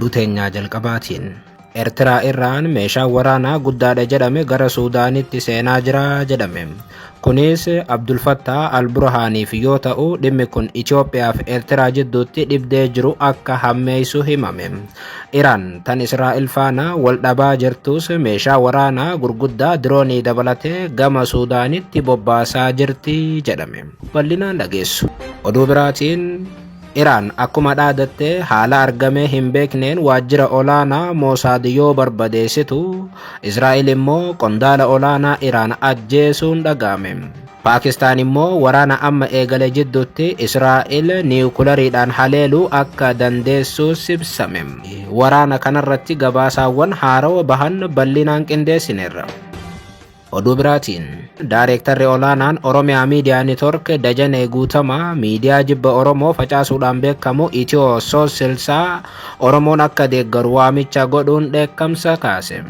oduu teenyaa jalqabaatiin Eertiraa irraan meeshaa waraanaa guddaadha jedhame gara Suudaanitti seenaa jira jedhame. Kunis Abdul Fattah al-Burhaaniif yoo ta'u, dhimmi kun Itoophiyaa fi Eertiraa jidduutti dhibdee jiru akka hammeessu himame. Iraan tan Israa'el faana wal dhabaa jirtus meeshaa waraanaa gurguddaa diroonii dabalatee gama Suudaanitti bobbaasaa jirti jedhame. Bal'inaan dhageessu. Oduu biraatiin Iraan akkuma dhaadatte haala argamee hin beekneen waajjira olaanaa Mosaad yoo barbadeessitu, Israa'el immoo qondaala olaanaa Iraan ajjeesuun dhaga'ame. Paakistaan immoo waraana amma eegale jidduutti Israa'el niwukulariidhaan haleeluu akka dandeessu ibsame. Waraana kanarratti gabaasaawwan haarawaa bahan bal'inaan qindeessineerra. Oduu biraatiin Daayirektarri olaanaan Oromiyaa Miidiyaa Neetwork Dajanee Guutamaa miidiyaa jibba Oromoo facaasuudhaan beekamu Itiyoo 360 Oromoon akka deeggaru waamicha godhuun dheekkamsa kaase.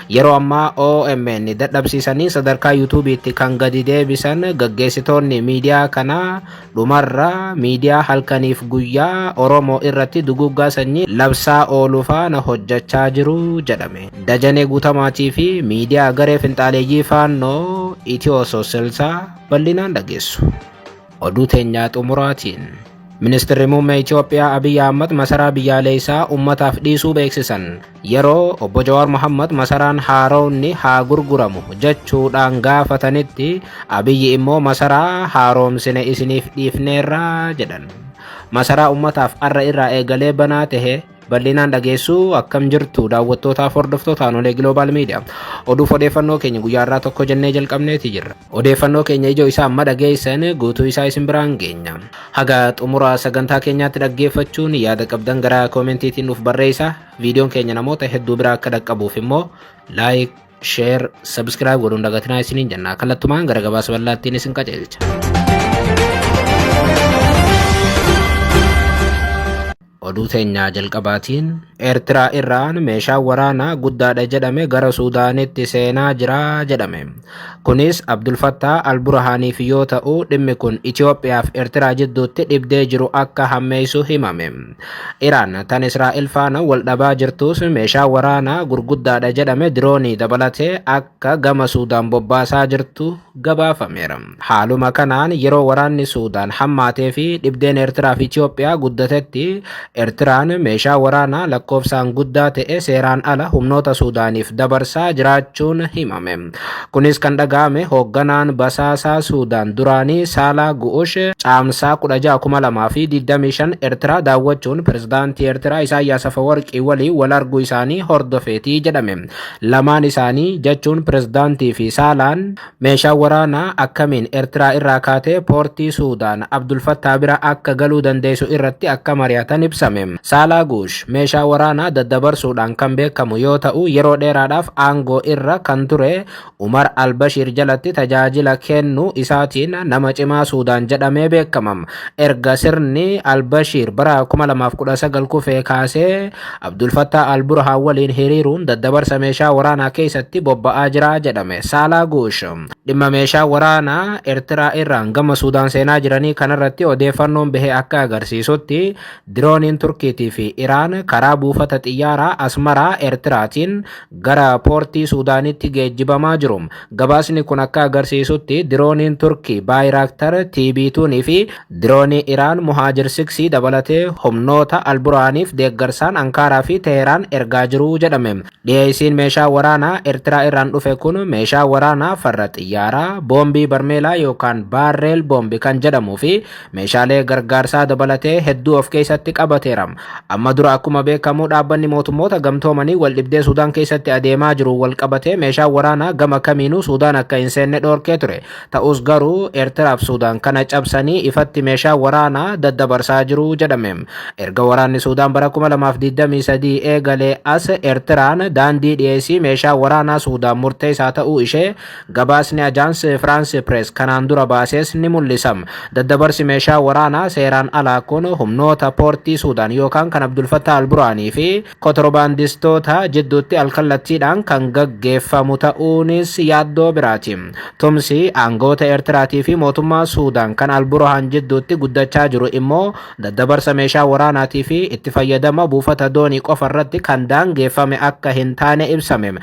Yeroo ammaa OMN dadhabsiisanii sadarkaa yuutuubiitti kan gadi deebisan gaggeessitoonni miidiyaa kanaa dhumarra miidiyaa halkaniif guyyaa Oromoo irratti duguggaa sanyii labsaa ooluu faana hojjechaa jiru jedhame. Dajanee Guutamaatii fi miidiyaa garee finxaaleeyyii faannoo Itiyoo 360 bal'inaan dhageessu. Oduu teenyaa xumuraatiin Ministeerri Muummee Itoophiyaa Abiy Ahmad masaraa biyyaalessaa uummataaf dhiisuu beeksisan. Yeroo obbo Jawaar Mohammad masaraan haaromni haa gurguramu jechuudhaan gaafatanitti, Abiy immoo masaraa haaromsine isiniif dhiifneerra jedhan. Masaraa uummataaf arra irraa eegalee banaa tahe bal'inaan dhageessu. Akkam jirtu daawwattootaaf hordoftoota Anolee Global Media. Oduuf odeeffannoo keenya guyyaa irraa tokko jennee jalqabneeti jirra. Odeeffannoo keenya ijoo isaa amma dhageessan guutuu isaa isin biraan geenya. Haga xumura sagantaa keenyaatti dhaggeeffachuun yaada qabdan gara koomentiitiin nuuf barreessaa. Viidiyoon keenya namoota hedduu biraa akka dhaqqabuuf immoo laayik, sheer, sabskiraayib godhuun dagatinaa isiniin jenna. Kallattumaan gara gabaasa bal'aattiin isin qajeelcha. Oduu teenyaa jalqabaatiin Eertiraa irraan meeshaa waraanaa guddaadha jedhame gara Suudaanitti seenaa jira jedhame. Kunis Abdul Fattah al-Burhaaniif yoo ta'u, dhimmi kun Itoophiyaa fi Eertiraa jidduutti dhibdee jiru akka hammeessu himame. Iraan tan Israa'el faana wal dhabaa jirtus meeshaa waraanaa gurguddaadha jedhame diroonii dabalatee akka gama Suudaan bobbaasaa jirtu gabaafameera. Haaluma kanaan yeroo waraanni Suudaan hammaatee fi dhibdeen Eertiraa fi Itoophiyaa guddatetti, Eertiraan meeshaa waraanaa lakkoofsaan guddaa ta'e seeraan ala humnoota Suudaaniif dabarsaa jiraachuun himame. Kunis kan dhaga'ame hoogganaan basaasaa Suudaan duraanii Saalaa Gu'ush caamsaa 16/2025 Eertiraa daawwachuun pirezidaantii Eertiraa Isaayyaas Afeworqii waliin wal arguu isaanii hordofeetii jedhame. Lamaan isaanii jechuun pirezidaantii fi Saalaan meeshaa waraanaa akkamiin Eertiraa irraa kaatee poortii Suudaan Abdul Fattah bira akka galuu dandeessu irratti akka mari'atan ibsame. Saalaa Guush meeshaa waraanaa daddabarsuudhaan kan beekamu yoo ta'u, yeroo dheeraadhaaf aangoo irra kan ture Umar al-Bashir jalatti tajaajila kennuu isaatiin nama cimaa Suudaan jedhamee beekamam. Erga sirni al-Bashir bara 2019 kufee kaasee Abdul Fattah al-Burhaan waliin hiriiruun daddabarsa meeshaa waraanaa keessatti bobba'aa jira jedhame. Saalaa Guush dhimma meeshaa waraanaa Eertiraa irraan gama Suudaan seenaa jiranii kanarratti odeeffannoon bahee akka agarsiisutti, dirooniin Turkiitii fi Iraan karaa buufata xiyyaaraa Asmaraa Eertiraatiin gara poortii Suudaanitti geejjibamaa jiru. Gabaasni kun akka agarsiisutti dirooniin Turkii Baayiraaktar TB2 fi diroonii Iraan Muhaajir 6 dabalatee humnoota al-Burhaaniif deeggarsaan Ankaaraa fi Teheraan ergaa jiru jedhame. Dhiyeessiin meeshaa waraanaa Eertiraa irraan dhufe kun meeshaa waraanaa farra xiyyaaraa, boombii barmeelaa yookaan baarreel boombii kan jedhamuu fi meeshaalee gargaarsaa dabalatee hedduu of keessatti qabateera. Amma dura akkuma beekamu dhaabbanni mootummoota gamtoomanii wal dhibdee Suudaan keessatti adeemaa jiru wal qabatee meeshaa waraanaa gama kamiinuu Suudaan akka hin seenne dhorkee ture. Ta'us garuu Eertiraa fi Suudaan kana cabsanii ifatti meeshaa waraanaa daddabarsaa jiru jedhame. Erga waraanni Suudaan bara 2023 eegalee as Eertiraan daandii dhiyeessii meeshaa waraanaa Suudaan murteessaa ta'uu ishee gabaasni Ajaans France Press kanaan dura baases ni mul'isa. Daddabarsi meeshaa waraanaa seeraan alaa kun humnoota poortii Suudaan yookaan kan Abdul Fattah al-Burhaanii fi kontirobaandistoota jidduutti alkallattiidhaan kan gaggeeffamu ta'uunis yaaddoo biraati. Tumsi aangoota Eertiraatii fi mootummaa Suudaan kan al-Burhaan jidduutti guddachaa jiru immoo daddabarsa meeshaa waraanaatii fi itti fayyadama buufata doonii qofa irratti kan daangeffame akka hin taane ibsame.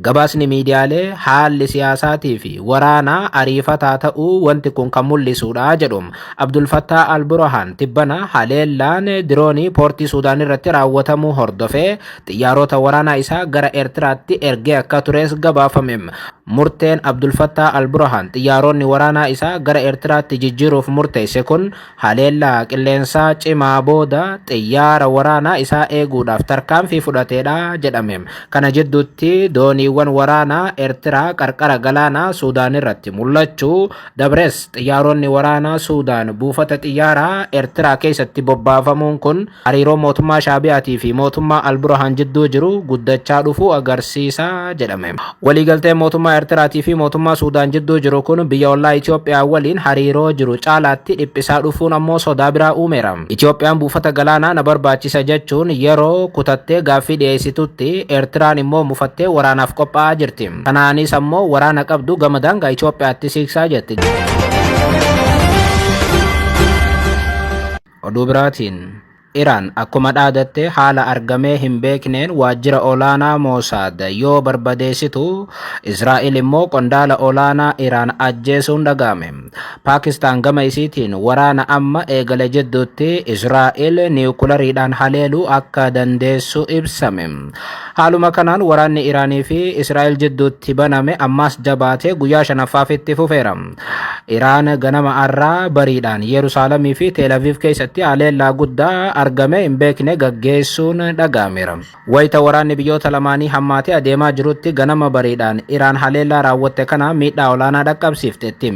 Gabaasni miidiyaalee haalli siyaasaatii fi waraanaa ariifataa ta'uu wanti kun kan mul'isudha jedhu. Abdul Fattah al-Burhaan tibbana haleellaan diroonii poortii Suudaan irratti raawwatamuu hordofee xiyyaarota waraanaa isaa gara Eertiraatti ergee akka tures gabaafame. Murteen Abdul Fattah al-Burhaan xiyyaaronni waraanaa isaa gara Eertiraatti jijjiiruuf murteesse kun haleellaa qilleensaa cimaa booda xiyyaara waraanaa isaa eeguudhaaf tarkaanfii fudhateedha jedhame. Kana jidduutti dooniiwwan waraanaa Eertiraa qarqara galaanaa Suudaan irratti mul'achuu dabres xiyyaaronni waraanaa Suudaan buufata xiyyaaraa Eertiraa keessatti bobbaafamuun kun hariiroo mootummaa Shaabiyaatii fi mootummaa al-Burhaan jidduu jiru guddachaa dhufuu agarsiisa jedhame. Waliigalteen mootummaa Eertiraatii fi mootummaa Suudaan jidduu jiru kun biyya ollaa Itoophiyaa waliin hariiroo jiru caalaatti dhiphisaa dhufuun ammoo sodaa biraa uumeera. Itoophiyaan buufata galaanaa na barbaachisa jechuun yeroo kutattee gaaffii dhiyeessitutti Eertiraan immoo mufattee waraanaaf qophaa'aa jirti. Kanaanis ammoo waraana qabdu gama daangaa Itoophiyaatti siqsaa jetti. Oduu biraatiin Iraan akkuma dhaadatte haala argamee hin beekneen waajjira olaanaa Mossad yoo barbadeessitu Israa'el immoo qondaala olaanaa Iraan ajjeesuun dhaga'ame. Paakistaan gama isiitiin waraana amma eegale jidduutti Israa'el niwukulariidhaan haleeluu akka dandeessu ibsame. Haaluma kanaan waraanni Iraanii fi Israa'el jidduutti baname ammas jabaatee guyyaa shanaffaaf itti fufeera. Iraan ganama arraa bariidhaan Yerusaalemii fi Teel Aviv keessatti haleellaa guddaa argame hin beekne gaggeessuun dhaga'ameera. Wayita waraanni biyyoota lamaanii hammaatee adeemaa jirutti ganama bariidhaan Iraan haleellaa raawwatte kana miidhaa olaanaa dhaqqabsiifteetti.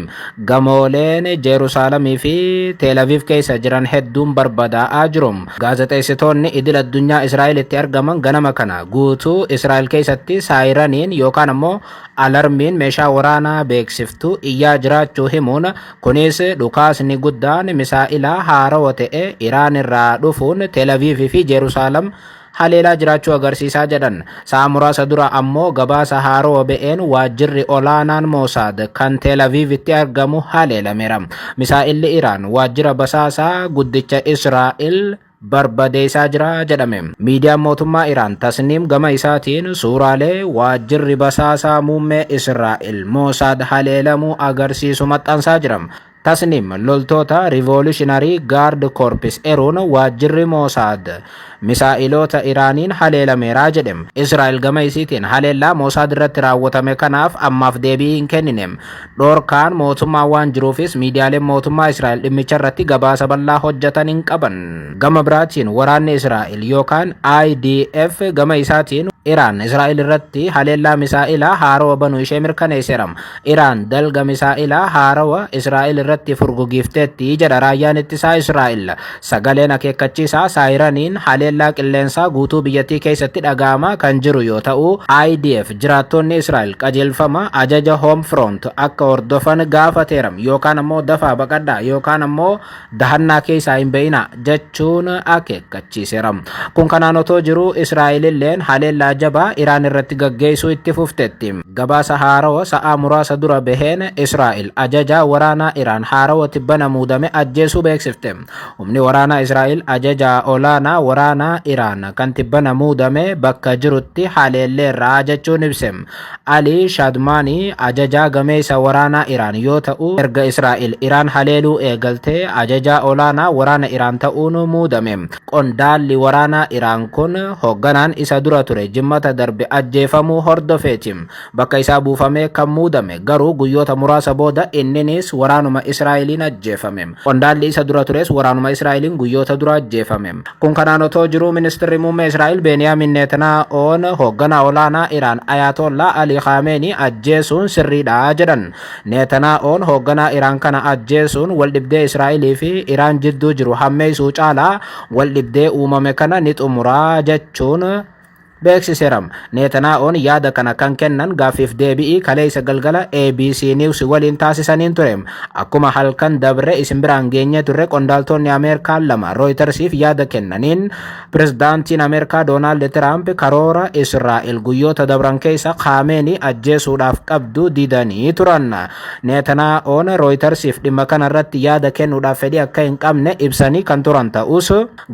Gamooleen Yerusaalemii fi Teel Aviv keessa jiran hedduun barbadaa'aa jiru. Gaazexeessitoonni idil addunyaa Israa'elitti argaman ganama kana guutuu Israa'el keessatti saayiraniin yookaan ammoo alarmiin meeshaa waraanaa beeksiftuu iyyaa jiraachuu himuun kunis dhukaasni guddaan misaa'ilaa haarawaa ta'e Iraan irraa dhufuun Teel Aviv fi Yerusaalem haleelaa jiraachuu agarsiisaa jedhan. Sa'a muraasa dura ammoo gabaasa haarawaa ba'een waajjirri olaanaan Mossad kan Teel Avivitti argamu haleelameera. Misaa'illi Iraan waajjira basaasaa guddicha Israa'el barbadeessaa jira jedhame. Miidiyaan mootummaa Iraan Tasniim gama isaatiin suuraalee waajjirri basaasaa muummee Israa'el Mossad haleelamuu agarsiisu maxxansaa jira. Tasniim loltoota Revolutionary Guard Corps eruun waajjirri Mossad misaa'ilota Iraaniin haleelameera jedhe. Israa'el gama isiitiin haleellaa Mossad irratti raawwatame kanaaf ammaaf deebii hin kennine. Dhoorkaan mootummaa waan jiruufis miidiyaaleen mootummaa Israa'el dhimmicha irratti gabaasa bal'aa hojjetan hin qaban. Gama biraatiin waraanni Israa'el yookaan IDF gama isaatiin Iraan Israa'el irratti haleellaa misaa'ilaa haarawaa banuu ishee mirkaneesseera. Iraan dalga misaa'ilaa haarawaa Israa'el irratti furgugiifteetti jedha raayyaan ittisaa Israa'el. Sagaleen akeekkachiisaa saayiraniin haleellaa qilleensaa guutuu biyyattii keessatti dhaga'amaa kan jiru yoo ta'u, IDF jiraattonni Israa'el qajeelfama ajaja Home Front akka hordofan gaafateera yookaan ammoo dafaa baqadhaa yookaan ammoo dahannaa keessaa hin ba'ina jechuun akeekkachiiseera. Kun kanaan otoo jiru Israa'el illeen haleellaa jabaa Iraan irratti gaggeessuu itti fufteetti. Gabaasa haarawaa sa'a muraasa dura baheen Israa'el ajajaa waraanaa Iraan haarawaa tibbana muudame ajjeesuu beeksifte. Humni waraanaa Israa'el ajajaa olaanaa waraanaa Iraan kan tibbana muudame bakka jirutti haleelleerraa jechuun ibse. Ali Shadmaanii ajajaa gameessa waraanaa Iraan yoo ta'u, erga Israa'el Iraan haleeluu eegaltee ajajaa olaanaa waraana Iraan ta'uun muudame. Qondaalli waraanaa Iraan kun hoogganaan isa dura ture jimmata darbe ajjeefamuu hordofeeti. Bakka isaa buufamee kan muudame garuu guyyoota muraasa booda inninis waraanuma Israa'eliin ajjeefame. Qondaalli isa dura tures waraanuma Israa'eliin guyyoota dura ajjeefame. Kun kanaan otoo jiru ministeerri muummee Israa'el Beniyaamin Netanyaa'oon hoogganaa olaanaa Iraan Ayatollah Ali Khamenei ajjeesuun sirriidha jedhan. Netanyaa'oon hoogganaa Iraan kana ajjeesuun waldhibdee Israa'elii fi Iraan jidduu jiru hammeessuu caalaa waldhibdee uumame kana ni xumuraa jechuun beeksiseeram. Neetanaa'oon yaada kana kan kennan gaaffiif deebii kaleessa galgala ABC News waliin taasisaniin ture. Akkuma halkan dabre isin biraan geenye turre qondaaltonni Ameerikaa lama Rooyitersiif yaada kennaniin pirezidaantiin Ameerikaa Doonaald Tiraamp karoora Israa'el guyyoota dabran keessa Khamenei ajjeesuudhaaf qabdu didanii turan. Neetanaa'oon Rooyitersiif dhimma kanarratti yaada kennuudhaaf fedhii akka hin qabne ibsanii kan turan ta'us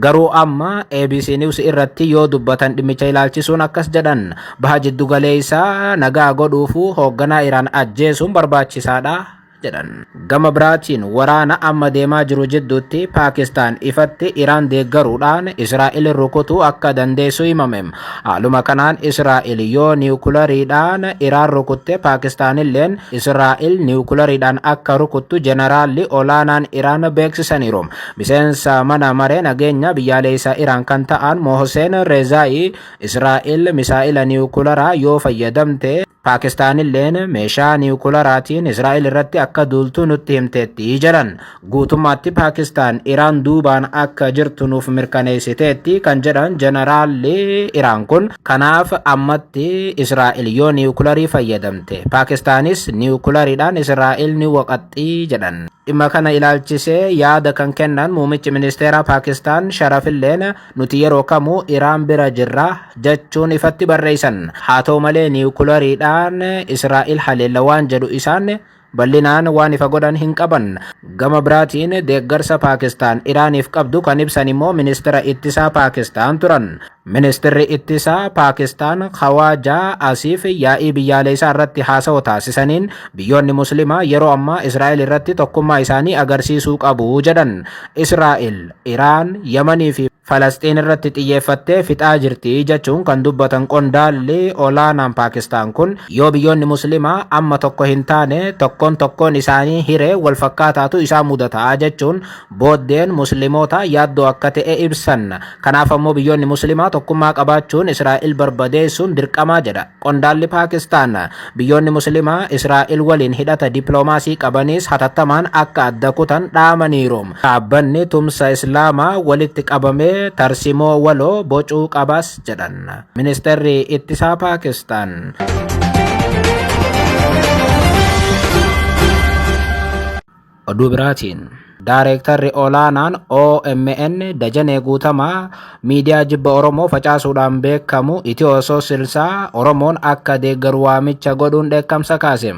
garuu amma ABC News irratti yoo dubbatan dhimmicha ilaalchisuun akkas jedhan. Baha jiddu galeessaa nagaa godhuufu hoogganaa Iraan ajjeesuun barbaachisaadha jedhan. Gama biraatiin waraana amma deemaa jiru jidduutti Paakistaan ifatti Iraan deeggaruudhaan Israa'el rukutuu akka dandeessu himame. Haaluma kanaan Israa'el yoo niwukulariidhaan Iraan rukutte Paakistaanilleen Israa'el niwukulariidhaan akka rukuttu jeneraalli olaanaan Iraan beeksisaniiru. Miseensa mana maree nageenya biyyaalessaa Iraan kan ta'an Mohsen Rezaayi Israa'el misaa'ila niwukularaa yoo fayyadamte Paakistaanilleen meeshaa niwukularaatiin Israa'el irratti akka duultu nutti himteetti jedhan. Guutummaatti Paakistaan Iraan duubaan akka jirtu nuuf mirkaneessiteetti kan jedhan jeneraalli Iraan kun. Kanaaf ammatti Israa'el yoo niwukularii fayyadamte Paakistaanis niwukulariidhaan Israa'el ni waqaxxii jedhan. Dhimma kana ilaalchisee yaada kan kennan muummichi ministeera Paakistaan Sharafilleen nuti yeroo kamuu Iraan bira jirra jechuun ifatti barreessan. Haa ta'u malee niwukulariidhaan Israa'el haleella waan jedhu isaan bal'inaan waan ifa godhan hin qaban. Gama biraatiin deeggarsa Paakistaan Iraaniif qabdu kan ibsan immoo ministeera ittisaa Paakistaan turan. Ministeerri ittisaa Paakistaan Khawaaja Asiif yaa'ii biyyaalessaa irratti haasa'u taasisaniin biyyoonni muslimaa yeroo ammaa Israa'el irratti tokkummaa isaanii agarsiisuu qabu jedhan. Israa'el, Iraan, Yamanii fi Falastiin irratti xiyyeeffattee fixaa jirti jechuun kan dubbatan qondaalli olaanaan Paakistaan kun yoo biyyoonni muslimaa amma tokko hin taane tokkoon isaanii hiree wal fakkaataatu isaa mudataa jechuun booddeen muslimoota yaaddoo akka ta'e ibsan. Kanaaf ammoo biyyoonni muslimaa tokkummaa qabaachuun Israa'el barbadeessuun dirqamaa jedha qondaalli Paakistaan. Biyyoonni muslimaa Israa'el waliin hidhata dippiloomaasii qabanis hatattamaan akka adda kutan dhaamaniiru. Dhaabbanni tumsa Islaamaa walitti qabamee tarsimoo waloo bocuu qabas jedhan ministeerri ittisaa Paakistaan. Oduu biraatiin Daareektarri olaanaan OMN Dajanee Guutamaa miidiyaa jibba Oromoo facaasuudhaan beekamu Itiyoo Soosilsaa Oromoon akka deeggaru waamicha godhuun dheekkamsa kaase.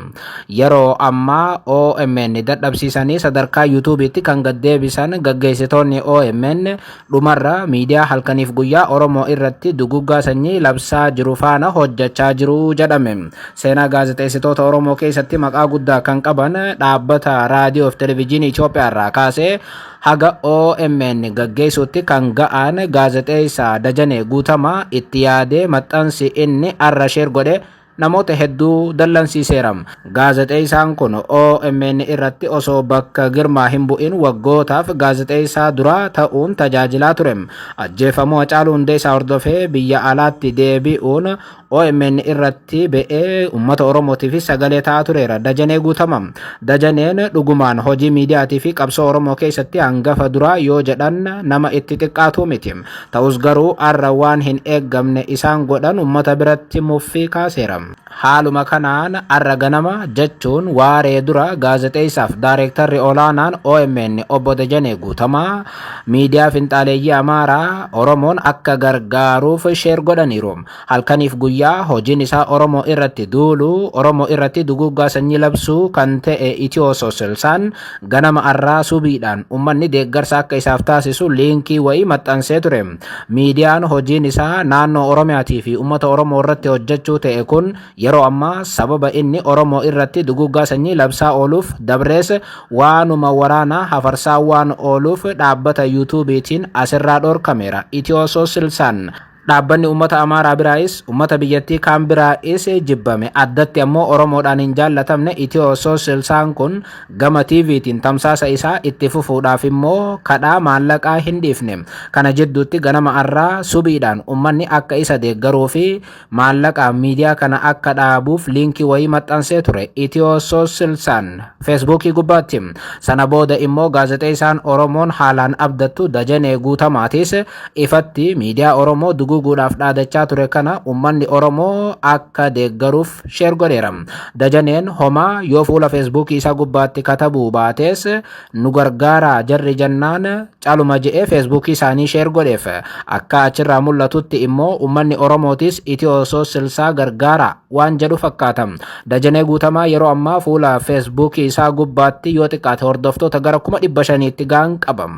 Yeroo ammaa OMN dadhabsiisanii sadarkaa YouTube'itti kan gaddeebisan gaggeessitoonni OMN dhumarra miidiyaa halkaniif guyyaa Oromoo irratti duguggaa sanyii labsaa jiru faana hojjechaa jiru jedhame. Seenaa gaazexeessitoota Oromoo keessatti maqaa guddaa kan qaban dhaabbata raadiyoo fi televezyiinii Itoophiyaa irraa kaasee haga OMN gaggeessuutti kan ga'an gaazexeessaa Dajanee Guutamaa itti yaadee maxxansi inni arra sheer godhe namoota hedduu dallansiiseera. Gaazexeessaan kun OMN irratti osoo bakka girmaa hin bu'in waggootaaf gaazexeessaa duraa ta'uun tajaajilaa ture. Ajjeefamuu Hacaaluu Hundeessaa hordofee biyya alaatti deebi'uun OMN irratti ba'ee uummata Oromootiif sagalee ta'aa tureera. Dajanee Guutamaa. Dajaneen dhugumaan hojii miidiyaatii fi qabsoo Oromoo keessatti hangafa duraa yoo jedhan nama itti xiqqaatu miti. Ta'us garuu arra waan hin eeggamne isaan godhan uummata biratti muffii kaaseera. Haaluma kanaan arra ganama jechuun waaree dura gaazexeessaaf daareektarri olaanaan OMN obbo Dajanee Guutamaa miidiyaa finxaaleeyyii Amaaraa Oromoon akka gargaaruuf sheer godhaniiru. Halkaniif guyyaa hojiin isaa Oromoo irratti duulu, Oromoo irratti duguggaa sanyii labsuu kan ta'e Itiyoo Soosilsaan ganama arraa subiidhaan uummanni deeggarsa akka isaaf taasisu liinkii wayii maxxansee ture. Miidiyaan hojiin isaa naannoo Oromiyaatii fi uummata Oromoo irratti hojjechuu ta'e kun yeroo ammaa sababa inni Oromoo irratti duguggaa sanyii labsaa ooluuf dabrees waanuma waraanaa hafarsaa waan ooluuf dhaabbata YouTube'itiin asirraa dhorkameera. Itiyoo Soosilsaan dhaabbanni uummata Amaaraa biraayis uummata biyyattii kaan biraayis jibbame. Addatti ammoo Oromoodhaan hin jaallatamne Itiyoo Soosilsaan kun gama TV'tiin tamsaasa isaa itti fufuudhaaf immoo kadhaa maallaqaa hin dhiifne. Kana jidduutti ganama arraa subiidhaan uummanni akka isa deeggaruu fi maallaqaan miidiyaa kana akka dhaabuuf liinkii wayii maxxansee ture Itiyoo Soosilsaan feesbuukii gubbaatti. Sana booda immoo gaazexeessaan Oromoon haalaan abdattu Dajanee Guutamaatis ifatti miidiyaa Oromoo guuguudhaaf dhaadachaa ture kana ummanni Oromoo akka deeggaruuf sheer godheera. Dajaneen homaa yoo fuula feesbuukii isaa gubbaatti katabuu baates nu gargaara jarri jennaan caaluma je'ee feesbuukii isaanii sheer godheef. Akka achirraa mul'atutti immoo ummanni Oromootis Itiyoo 360 gargaara waan jedhu fakkaata. Dajanee Guutamaa yeroo ammaa fuula feesbuukii isaa gubbaatti yoo xiqqaate hordoftoota gara 500,000tti gaan qaba.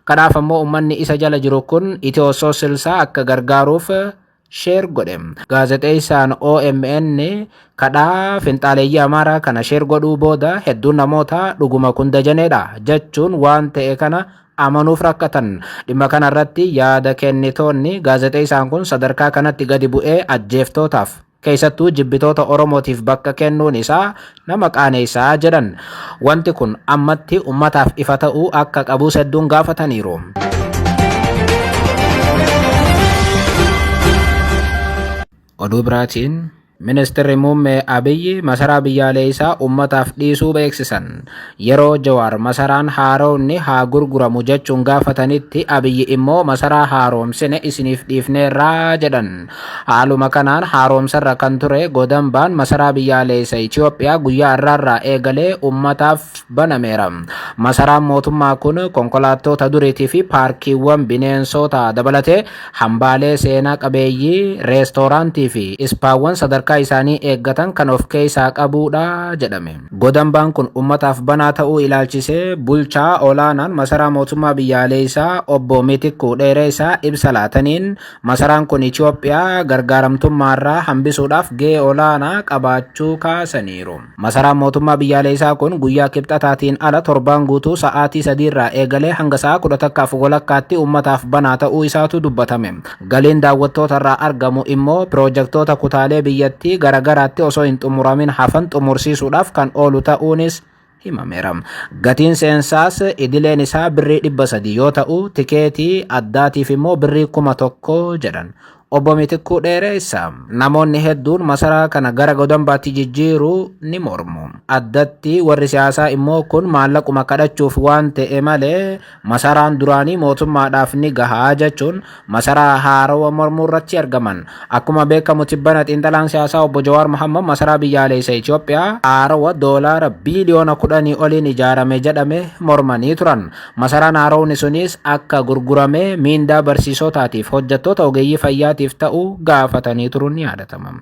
Kanaaf ammoo ummanni isa jala jiru kun Itiyoo 360 akka gargaaruuf sheer godhe. Gaazexeessaan OMN kadhaa finxaaleeyyii Amaaraa kana sheer godhuu booda hedduun namoota dhuguma kun Dajaneedha jechuun waan ta'e kana amanuuf rakkatan. Dhimma kana irratti yaada kennitoonni gaazexeessaan kun sadarkaa kanatti gadi bu'ee ajjeeftootaaf keessattuu jibbitoota Oromootiif bakka kennuun isaa nama qaaneessaa jedhan. Wanti kun ammatti ummataaf ifa ta'uu akka qabu hedduun gaafataniiru. Oduu biraatiin Ministeerri Muummee Abiyyi masaraa biyyaalessaa ummataaf dhiisuu beeksisan. Yeroo Jawaar masaraan haaromni haa gurguramu jechuun gaafatanitti Abiyyi immoo masaraa haaromsine isiniif dhiifneerraa jedhan. Haaluma kanaan haaromsarra kan ture godambaan masaraa biyyaalessaa Itoophiyaa guyyaa irraarraa eegalee ummataaf banameera. Masaraan mootummaa kun konkolaattota duriitii fi paarkiiwwan bineensota dabalatee hambaalee seenaa qabeeyyii, reestooraantii fi ispaawwan sadarkaa isaanii eeggatan kan of keessaa qabuudha jedhame. Godambaan kun ummataaf banaa ta'uu ilaalchisee bulchaa olaanaan masaraa mootummaa biyyaalessaa obbo Mitikuu Dheeressaa ibsa laataniin masaraan kun Itoophiyaa gargaaramtummaarraa hambisuudhaaf gahee olaanaa qabaachuu kaasaniiru. Masaraan mootummaa biyyaalessaa kun guyyaa kibxataatiin ala torbaan guutuu sa'aatii 3 irraa eegalee hanga sa'a 11:00 ummataaf banaa ta'uu isaatu dubbatame. Galiin daawwattootarraa argamu immoo piroojektota kutaalee biyyattii garagaraatti osoo hin xumuramin hafan xumursiisuudhaaf kan oolu ta'uunis himameera. Gatiin seensaas idileen isaa birrii 300 yoo ta'u tikeetii addaatiif immoo birrii 1,000 jedhan. Obbo Mitikuu Dheeressaa namoonni hedduun masaraa kana gara godambaatti jijjiiruu ni mormu. Addatti warri siyaasaa immoo kun maallaquma kadhachuuf waan ta'e malee masaraan duraanii mootummaadhaaf ni gahaa jechuun masaraa haarawaa mormuu irratti argaman. Akkuma beekamu tibbana xiinxalaan siyaasaa obbo Jawaar Mohammad masaraa biyyaalessaa Itoophiyaa haarawaa doolaara biiliyoona 10 oliin ijaarame jedhame mormanii turan. Masaraan haarawni sunis akka gurgurame miindaa barsiisotaatiif hojjettoota ogeeyyii fayyaa ta'uu gaafatanii turuun ni yaadatama.